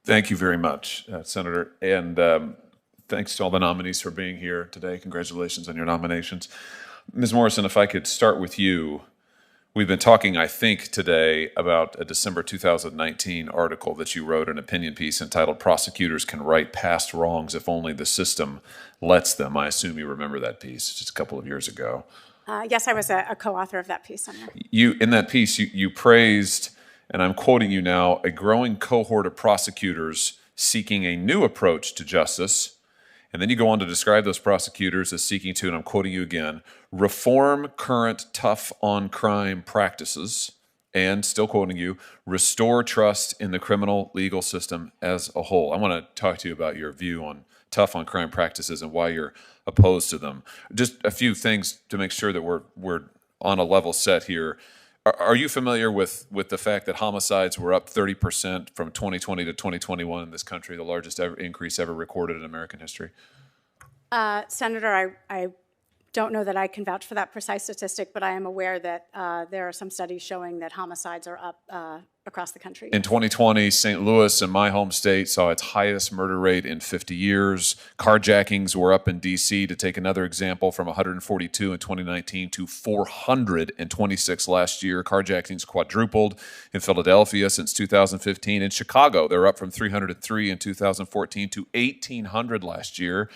Thank you very much, Senator. And thanks to all the nominees for being here today. Congratulations on your nominations. Ms. Morrison, if I could start with you. We've been talking, I think, today about a December 2019 article that you wrote, an opinion piece entitled "Prosecutors Can Right Past Wrongs If Only the System Lets Them." I assume you remember that piece, just a couple of years ago. Yes, I was a co-author of that piece, Senator. In that piece, you praised, and I'm quoting you now, a growing cohort of prosecutors seeking a new approach to justice. And then you go on to describe those prosecutors as seeking to, and I'm quoting you again, reform current tough on crime practices, and still quoting you, restore trust in the criminal legal system as a whole. I want to talk to you about your view on tough on crime practices and why you're opposed to them. Just a few things to make sure that we're on a level set here. Are you familiar with the fact that homicides were up 30% from 2020 to 2021 in this country, the largest increase ever recorded in American history? Senator, I don't know that I can vouch for that precise statistic, but I am aware that there are some studies showing that homicides are up across the country. In 2020, St. Louis, in my home state, saw its highest murder rate in 50 years. Carjackings were up in D.C., to take another example, from 142 in 2019 to 426 last year. Carjackings quadrupled in Philadelphia since 2015. In Chicago, they're up from 303 in 2014 to 1,800 last year.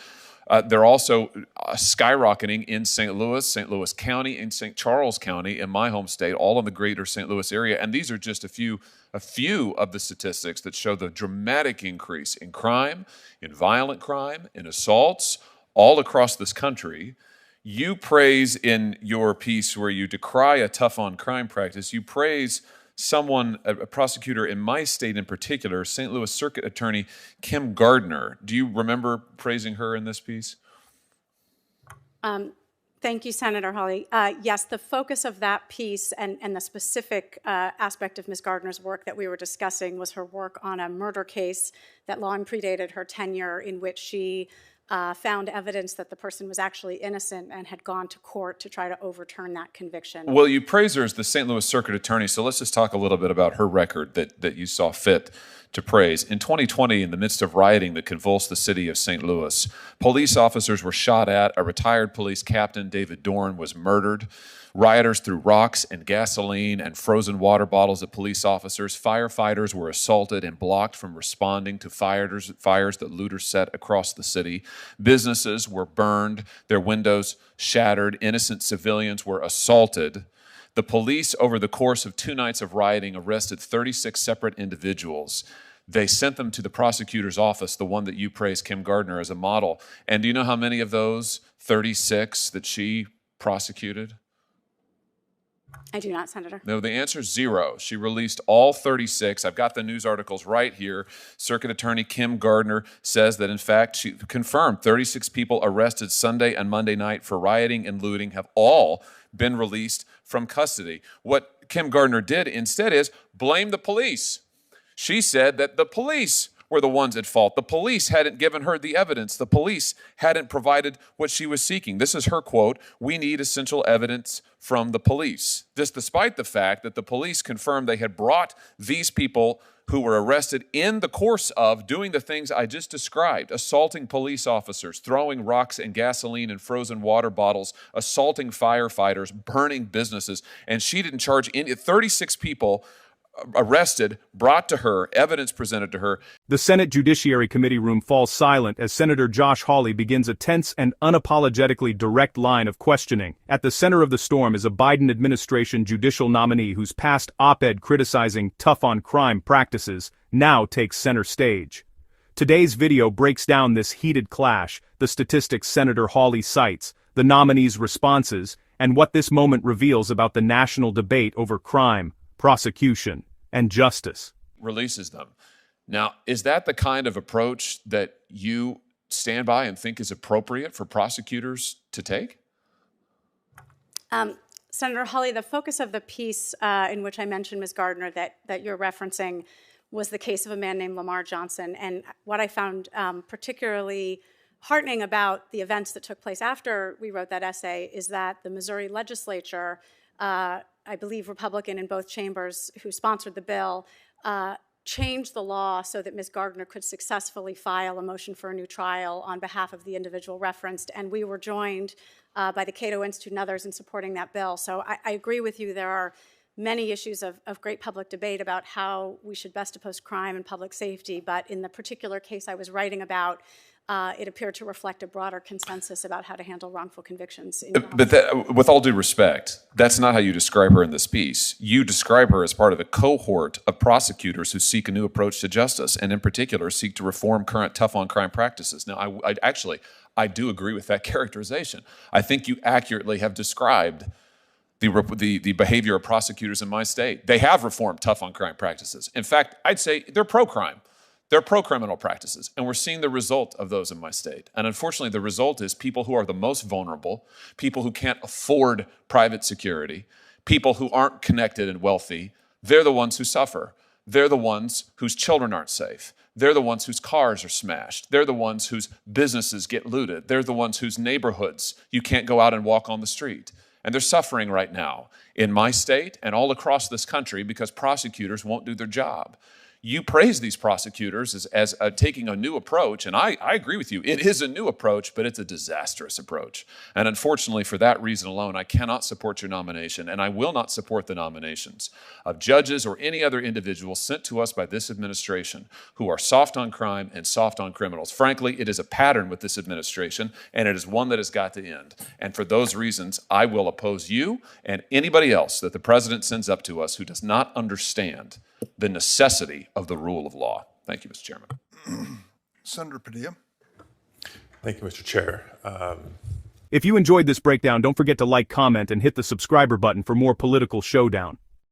They're also skyrocketing in St. Louis County, and St. Charles County, in my home state, all in the greater St. Louis area. And these are just a few of the statistics that show the dramatic increase in crime, in violent crime, in assaults, all across this country. You praise in your piece, where you decry a tough on crime practice, you praise someone, a prosecutor in my state in particular, St. Louis Circuit Attorney Kim Gardner. Do you remember praising her in this piece? Thank you, Senator Hawley. Yes, the focus of that piece and the specific aspect of Ms. Gardner's work that we were discussing was her work on a murder case that long predated her tenure, in which she found evidence that the person was actually innocent and had gone to court to try to overturn that conviction. Well, you praise her as the St. Louis Circuit Attorney, so let's just talk a little bit about her record that you saw fit to praise. In 2020, in the midst of rioting that convulsed the city of St. Louis, police officers were shot at. A retired police captain, David Dorn, was murdered. Rioters threw rocks and gasoline and frozen water bottles at police officers. Firefighters were assaulted and blocked from responding to fires that looters set across the city. Businesses were burned, their windows shattered. Innocent civilians were assaulted. The police, over the course of 2 nights of rioting, arrested 36 separate individuals. They sent them to the prosecutor's office, the one that you praise, Kim Gardner, as a model. And do you know how many of those 36 that she prosecuted? I do not, Senator. No, the answer is 0. She released all 36. I've got the news articles right here. Circuit Attorney Kim Gardner says that, in fact, she confirmed 36 people arrested Sunday and Monday night for rioting and looting have all been released from custody. What Kim Gardner did instead is blame the police. She said that the police were the ones at fault. The police hadn't given her the evidence. The police hadn't provided what she was seeking. This is her quote: "We need essential evidence from the police." This despite the fact that the police confirmed they had brought these people who were arrested in the course of doing the things I just described: assaulting police officers, throwing rocks and gasoline and frozen water bottles, assaulting firefighters, burning businesses. And she didn't charge any. 36 people arrested, brought to her, evidence presented to her. The Senate Judiciary Committee room falls silent as Senator Josh Hawley begins a tense and unapologetically direct line of questioning. At the center of the storm is a Biden administration judicial nominee whose past op-ed criticizing tough-on-crime practices now takes center stage. Today's video breaks down this heated clash, the statistics Senator Hawley cites, the nominee's responses, and what this moment reveals about the national debate over crime, prosecution, and justice. Releases them. Now, is that the kind of approach that you stand by and think is appropriate for prosecutors to take? Senator Hawley, the focus of the piece in which I mentioned Ms. Gardner that you're referencing was the case of a man named Lamar Johnson. And what I found particularly heartening about the events that took place after we wrote that essay is that the Missouri legislature, I believe Republican in both chambers, who sponsored the bill, change the law so that Ms. Gardner could successfully file a motion for a new trial on behalf of the individual referenced, and we were joined by the Cato Institute and others in supporting that bill. So I agree with you. There are many issues of great public debate about how we should best oppose crime and public safety, but in the particular case I was writing about, it appeared to reflect a broader consensus about how to handle wrongful convictions. But that, with all due respect, that's not how you describe her in this piece. You describe her as part of a cohort of prosecutors who seek a new approach to justice, and in particular seek to reform current tough-on-crime practices. Now, I do agree with that characterization. I think you accurately have described the behavior of prosecutors in my state. They have reformed tough-on-crime practices. In fact, I'd say they're pro-crime. They're pro-criminal practices, and we're seeing the result of those in my state. And unfortunately, the result is people who are the most vulnerable, people who can't afford private security, people who aren't connected and wealthy, they're the ones who suffer. They're the ones whose children aren't safe. They're the ones whose cars are smashed. They're the ones whose businesses get looted. They're the ones whose neighborhoods you can't go out and walk on the street. And they're suffering right now in my state and all across this country because prosecutors won't do their job. You praise these prosecutors as taking a new approach, and I agree with you. It is a new approach, but it's a disastrous approach. And unfortunately, for that reason alone, I cannot support your nomination, and I will not support the nominations of judges or any other individuals sent to us by this administration who are soft on crime and soft on criminals. Frankly, it is a pattern with this administration, and it is one that has got to end. And for those reasons, I will oppose you and anybody else that the president sends up to us who does not understand the necessity of the rule of law. Thank you, Mr. Chairman. Senator Padilla. Thank you, Mr. Chair. If you enjoyed this breakdown, don't forget to like, comment, and hit the subscriber button for more political showdown.